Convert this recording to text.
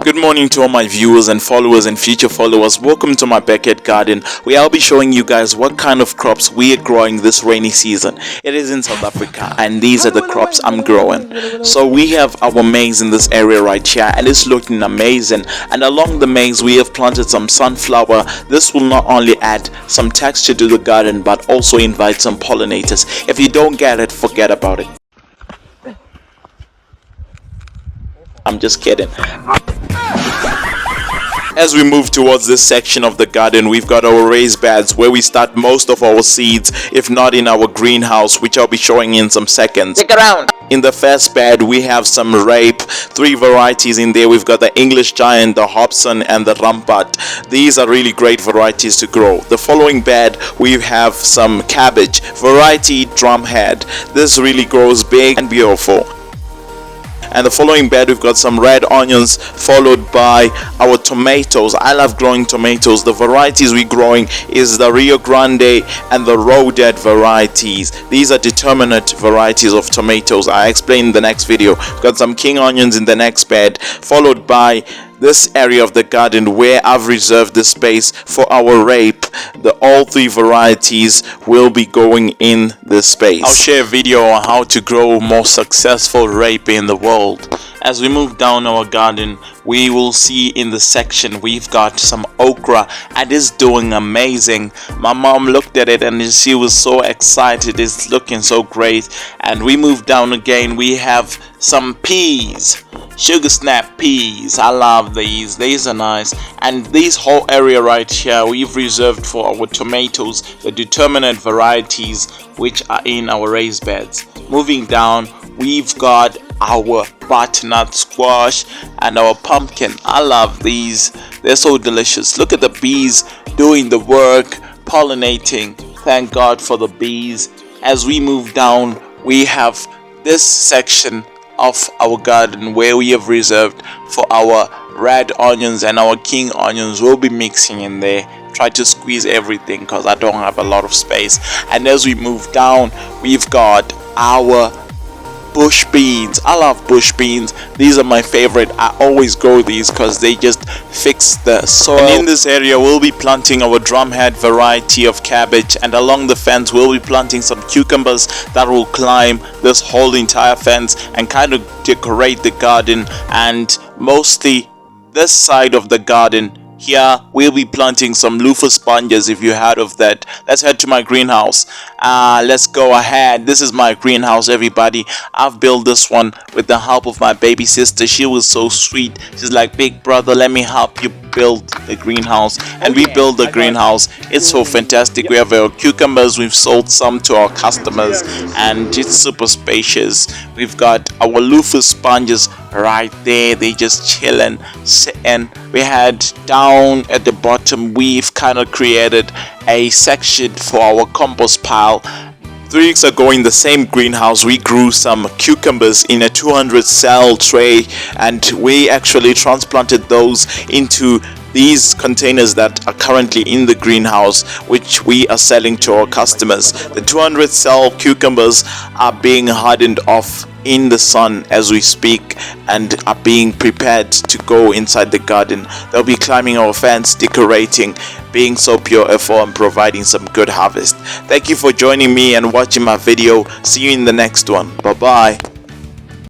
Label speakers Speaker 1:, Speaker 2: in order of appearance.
Speaker 1: Good morning to all my viewers and followers and future followers. Welcome to my backyard garden, where I'll be showing you guys what kind of crops we are growing this rainy season. It is in South Africa and these are the crops I'm growing. So we have our maize in this area right here and it's looking amazing. And along the maize we have planted some sunflower. This will not only add some texture to the garden but also invite some pollinators. If you don't get it, forget about it. I'm just kidding. As we move towards this section of the garden, we've got our raised beds where we start most of our seeds, if not in our greenhouse, which I'll be showing in some seconds.
Speaker 2: Stick around.
Speaker 1: In the first bed, we have some rape, 3 varieties in there. We've got the English Giant, the Hobson, and the Rampart. These are really great varieties to grow. The following bed, we have some cabbage, variety Drumhead. This really grows big and beautiful. And the following bed we've got some red onions followed by our tomatoes. I love growing tomatoes. The varieties we're growing is the Rio Grande and the Roded varieties. These are determinate varieties of tomatoes. I explain in the next video. We've got some king onions in the next bed, followed by this area of the garden where I've reserved the space for our rape. All 3 varieties will be going in this space. I'll share a video on how to grow more successful rape in the world. As we move down our garden, we will see in the section we've got some okra and it's doing amazing. My mom looked at it and she was so excited. It's looking so great. And we move down again, we have some peas, sugar snap peas. I love these are nice. And this whole area right here we've reserved for our tomatoes, the determinate varieties which are in our raised beds. Moving down, we've got our butternut squash and our pumpkin. I love these, they're so delicious. Look at the bees doing the work, pollinating. Thank God for the bees. As we move down, we have this section of our garden where we have reserved for our red onions and our king onions. We'll be mixing in there. Try to squeeze everything because I don't have a lot of space. And as we move down, we've got our bush beans. I love bush beans. These are my favorite. I always grow these because they just fix the soil. And in this area we'll be planting our drumhead variety of cabbage, and along the fence we'll be planting some cucumbers that will climb this whole entire fence and kind of decorate the garden. And mostly this side of the garden here we'll be planting some loofah sponges, if you heard of that. Let's head to my greenhouse. Let's go ahead. This is my greenhouse, everybody. I've built this one with the help of my baby sister. She was so sweet. She's like, big brother, let me help you build the greenhouse. And we built the greenhouse. It's so fantastic. We have our cucumbers. We've sold some to our customers and it's super spacious. We've got our loofah sponges right there. They just chilling. And we had down at the bottom we've kind of created a section for our compost pile. 3 weeks ago in the same greenhouse we grew some cucumbers in a 200 cell tray, and we actually transplanted those into these containers that are currently in the greenhouse, which we are selling to our customers. The 200 cell cucumbers are being hardened off in the sun as we speak and are being prepared to go inside the garden. They'll be climbing our fence, decorating, being so beautiful and providing some good harvest. Thank you for joining me and watching my video. See you in the next one. Bye bye.